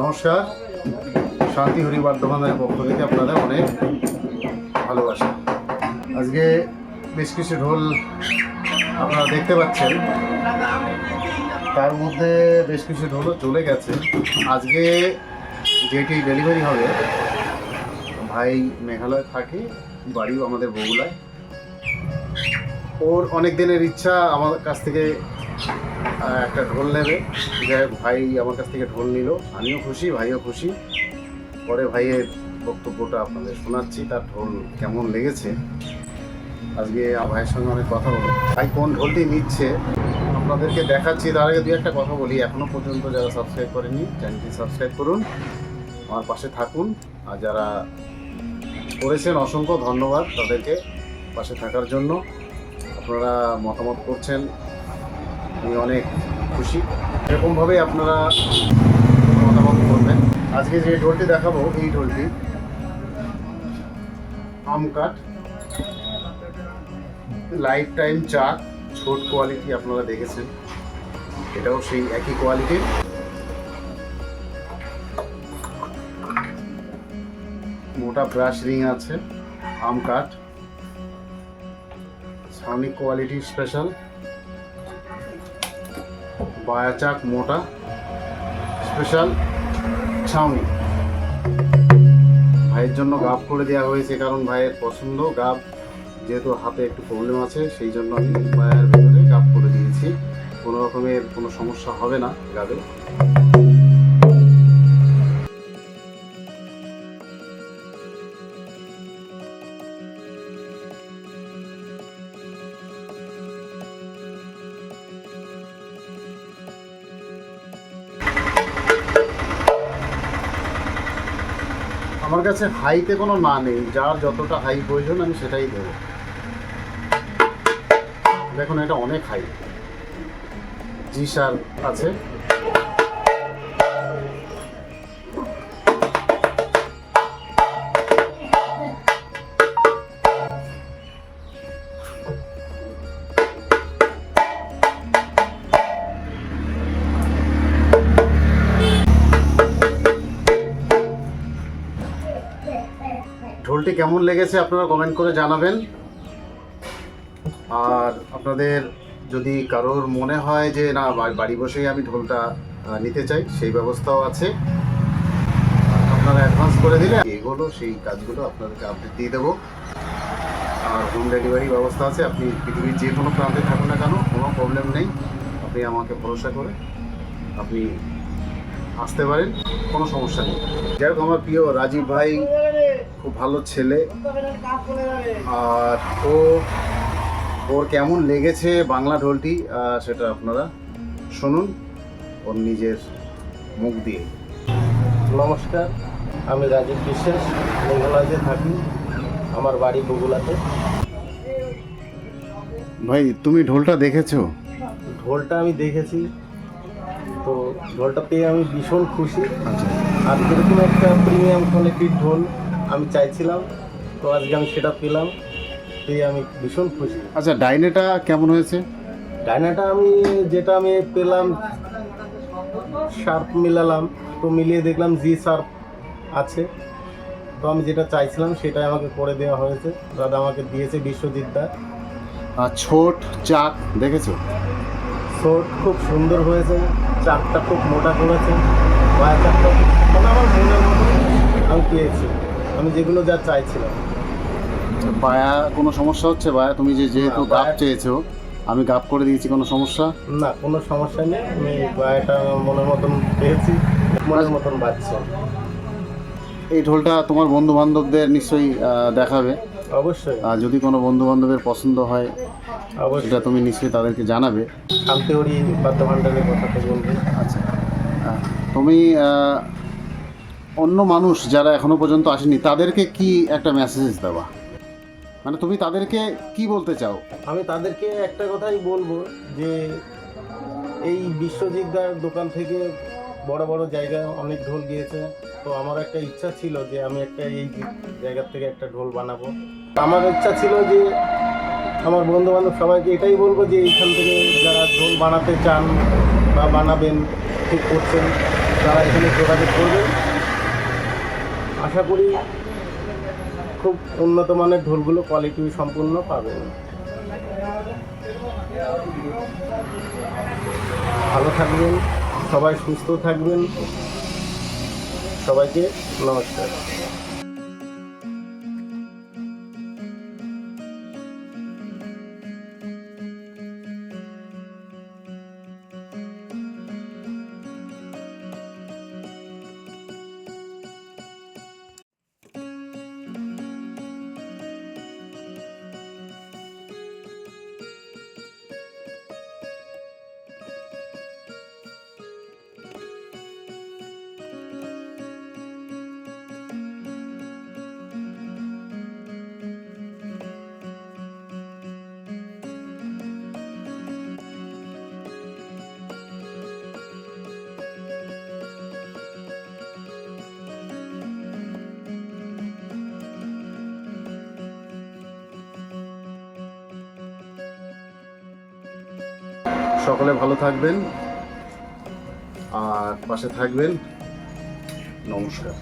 নমস্কার, শান্তি হরি বাদ্যভান্ডারের পক্ষ থেকে আপনাদের অনেক ভালোবাসা। আজকে বেশ কিছু ঢোল আপনারা দেখতে পাচ্ছেন, তার মধ্যে বেশ কিছু ঢোলও চলে গেছে। আজকে যেটি ডেলিভারি হবে, ভাই মেঘালয় থাকে, বাড়িও আমাদের বগুলায়। ওর অনেক দিনের ইচ্ছা আমার কাছ থেকে একটা ঢোল নেবে। যাই হোক, ভাই আমার কাছ থেকে ঢোল নিল, আমিও খুশি, ভাইও খুশি। পরে ভাইয়ের বক্তব্যটা আপনাদের শোনাচ্ছি, তার ঢোল কেমন লেগেছে। আজকে ভাইয়ের সঙ্গে অনেক কথা বলবো। ভাই কোন ঢোলটি নিচ্ছে আপনাদেরকে দেখাচ্ছি। তার আগে দুই একটা কথা বলি, এখনও পর্যন্ত যারা সাবস্ক্রাইব করেনি চ্যানেলটি সাবস্ক্রাইব করুন, আমার পাশে থাকুন। আর যারা করেছেন অসংখ্য ধন্যবাদ তাদেরকে পাশে থাকার জন্য। আপনারা মতামত করছেন, আমি অনেক খুশি। এরকমভাবেই আপনারা মতামত করবেন। আজকে যে ঢোলটি দেখাবো, এই ঢোলটি আম কাঠ, লাইফ টাইম চাক, ছোট কোয়ালিটি আপনারা দেখেছেন, এটাও সেই একই কোয়ালিটির। মোটা ব্রাশ রিং আছে, আম কাঠ, ছাউনি কোয়ালিটি স্পেশাল, বায়া চাক মোটা স্পেশাল ছাউনি। ভাইয়ের জন্য গাব করে দেওয়া হয়েছে, কারণ ভাইয়ের পছন্দ গাব, যেহেতু হাতে একটু প্রবলেম আছে সেই জন্য আমি ভাইয়ের ভেতরে গাব করে দিয়েছি। কোনো রকমের কোনো সমস্যা হবে না গাবে। আমার কাছে হাইতে কোনো না নেই, যার যতটা হাই প্রয়োজন আমি সেটাই দেবো। দেখুন, এটা অনেক হাই, জি স্যার আছে। ঢোলটি কেমন লেগেছে আপনারা কমেন্ট করে জানাবেন। আর আপনাদের যদি কারোর মনে হয় যে না বাড়ি বসেই আমি ঢোলটা নিতে চাই, সেই ব্যবস্থাও আছে। আপনারা অ্যাডভান্স করে দিলে এগুলো সেই কাজগুলো আপনাদেরকে আপডেট দিয়ে দেবো। আর হোম ডেলিভারি ব্যবস্থা আছে, আপনি পৃথিবীর যে কোনো প্রান্তে থাকুন না কেন, কোনো প্রবলেম নেই। আপনি আমাকে ভরসা করে আপনি আসতে পারেন, কোনো সমস্যা নেই। যাই হোক, আমার প্রিয় রাজীব ভাই খুব ভালো ছেলে। আর ওর কেমন লেগেছে বাংলা ঢোলটি সেটা আপনারা শুনুন ওর নিজের মুখ দিয়ে। নমস্কার, আমি রাজীব বিশ্বাস, মেঘালয়তে থাকি, আমার বাড়ি বগুলাতে। ভাই তুমি ঢোলটা দেখেছো? ঢোলটা আমি দেখেছি, তো ঢোলটা পেয়ে আমি ভীষণ খুশি। আচ্ছা, আর যেরকম একটা প্রিমিয়াম কোয়ালিটির ঢোল আমি চাইছিলাম, তো আজকে আমি সেটা পেলাম, পেয়ে আমি ভীষণ খুশি। আচ্ছা, ডাইনেটা কেমন হয়েছে? ডায়নাটা আমি যেটা আমি পেলাম, শার্প মিলালাম, তো মিলিয়ে দেখলাম জি শার্প আছে। তো আমি যেটা চাইছিলাম সেটাই আমাকে করে দেওয়া হয়েছে। দাদা আমাকে দিয়েছে বিশ্বজিৎ দা। আর ছোট চাক দেখেছো? শোট খুব সুন্দর হয়েছে, চাকটা খুব মোটা করেছে, ওয়ার চাকটা মানে আমার মনের মতো আমি পেয়েছি, আমি যেগুলো যা চাইছিলাম। বায়া কোনো সমস্যা হচ্ছে? বায়া তুমি যেহেতু না, গাব চেয়েছো, আমি গাব করে দিয়েছি, কোনো সমস্যা? না, কোনো সমস্যা নেই, আমি এটা আমার মনের মতন পেয়েছি, মনের মতন বাজছে। এই ঢোলটা তোমার বন্ধু বান্ধবদের নিশ্চয়ই দেখাবে। অবশ্যই, আর যদি কোনো বন্ধু বান্ধবের পছন্দ হয় অবশ্যই সেটা তুমি নিশ্চয়ই তাদেরকে জানাবে। শান্তিহরি বাদ্যভান্ডারের কথা তো বলবো। আচ্ছা, তুমি অন্য মানুষ যারা এখনো পর্যন্ত আসেনি তাদেরকে কি একটা মেসেজ দেওয়া, মানে তুমি তাদেরকে কি বলতে চাও? আমি তাদেরকে একটা কথাই বলবো যে এই বিশ্বজিৎদার দোকান থেকে বড় বড় জায়গায় অনেক ঢোল গিয়েছে, তো আমার একটা ইচ্ছা ছিল যে আমি একটা এই জায়গার থেকে একটা ঢোল বানাবো। আমার ইচ্ছা ছিল যে আমার বন্ধু বান্ধব সবাইকে এটাই বলবো যে এইখান থেকে যারা ঢোল বানাতে চান বা বানাবেন, ঠিক করছেন, তারা এখানে যোগাযোগ করবেন। আশা করি খুব উন্নত মানের ঢোলগুলো কোয়ালিটি সম্পূর্ণ পাবেন। ভালো থাকবেন, সবাই সুস্থ থাকবেন। সবাইকে নমস্কার। সকলে ভালো থাকবেন আর পাশে থাকবেন। নমস্কার।